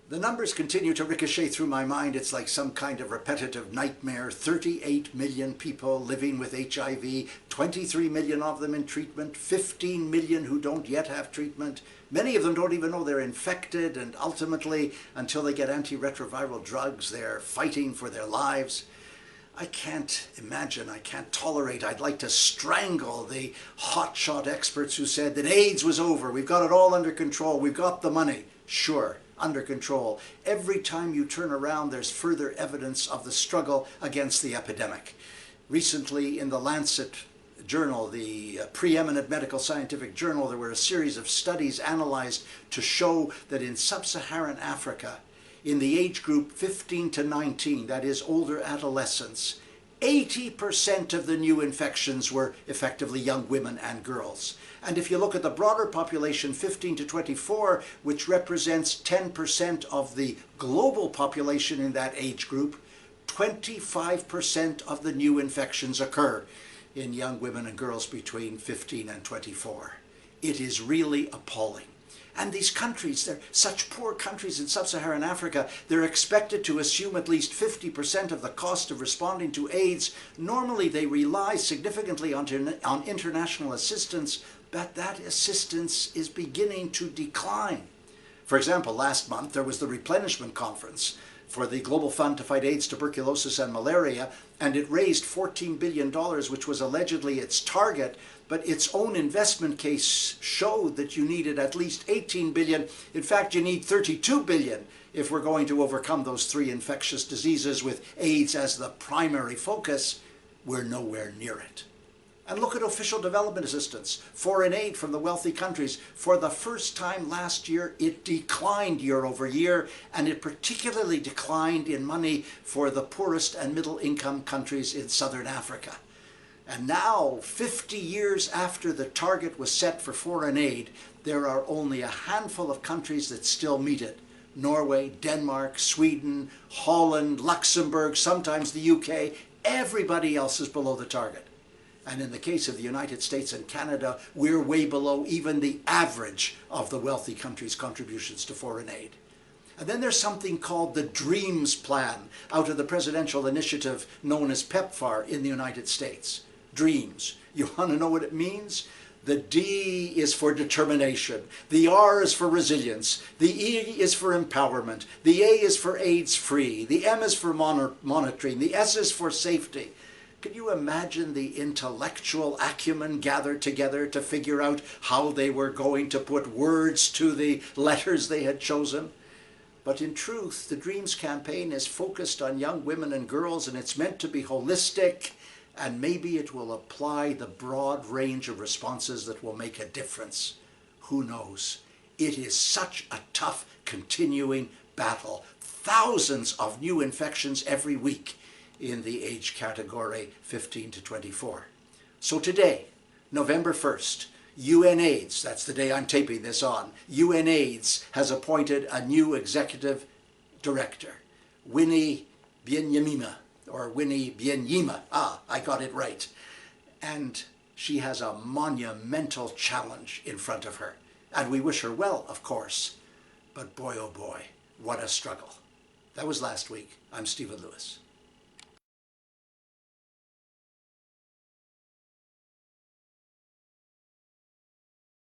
The numbers continue to ricochet through my mind. It's like some kind of repetitive nightmare. 38 million people living with HIV, 23 million of them in treatment, 15 million who don't yet have treatment. Many of them don't even know they're infected, and ultimately, until they get antiretroviral drugs, they're fighting for their lives. I can't imagine, I can't tolerate, I'd like to strangle the hotshot experts who said that AIDS was over, we've got it all under control, we've got the money. Sure, under control. Every time you turn around, there's further evidence of the struggle against the epidemic. Recently, in the Lancet journal, the preeminent medical scientific journal, there were a series of studies analyzed to show that in sub-Saharan Africa, in the age group 15 to 19, that is older adolescents, 80% of the new infections were effectively young women and girls. And if you look at the broader population, 15 to 24, which represents 10% of the global population in that age group, 25% of the new infections occur in young women and girls between 15 and 24. It is really appalling. And these countries, they're such poor countries in sub-Saharan Africa, they're expected to assume at least 50% of the cost of responding to AIDS. Normally they rely significantly on international assistance, but that assistance is beginning to decline. For example, last month there was the replenishment conference for the Global Fund to Fight AIDS, Tuberculosis and Malaria, and it raised $14 billion, which was allegedly its target, but its own investment case showed that you needed at least $18 billion. In fact, you need $32 billion if we're going to overcome those three infectious diseases with AIDS as the primary focus. We're nowhere near it. And look at official development assistance, foreign aid from the wealthy countries. For the first time last year, it declined year over year, and it particularly declined in money for the poorest and middle-income countries in southern Africa. And now, 50 years after the target was set for foreign aid, there are only a handful of countries that still meet it. Norway, Denmark, Sweden, Holland, Luxembourg, sometimes the UK. Everybody else is below the target. And in the case of the United States and Canada, we're way below even the average of the wealthy countries' contributions to foreign aid. And then there's something called the DREAMS plan out of the presidential initiative known as PEPFAR in the United States. DREAMS. You want to know what it means? The D is for determination. The R is for resilience. The E is for empowerment. The A is for AIDS-free. The M is for monitoring. The S is for safety. Can you imagine the intellectual acumen gathered together to figure out how they were going to put words to the letters they had chosen? But in truth, the DREAMS campaign is focused on young women and girls, and it's meant to be holistic, and maybe it will apply the broad range of responses that will make a difference. Who knows? It is such a tough, continuing battle. Thousands of new infections every week in the age category 15 to 24. So today, November 1st, UNAIDS, that's the day I'm taping this on, UNAIDS has appointed a new executive director, Winnie Byanyima, or Winnie Byanyima. I got it right. And she has a monumental challenge in front of her. And we wish her well, of course. But boy, oh boy, what a struggle. That was last week. I'm Stephen Lewis.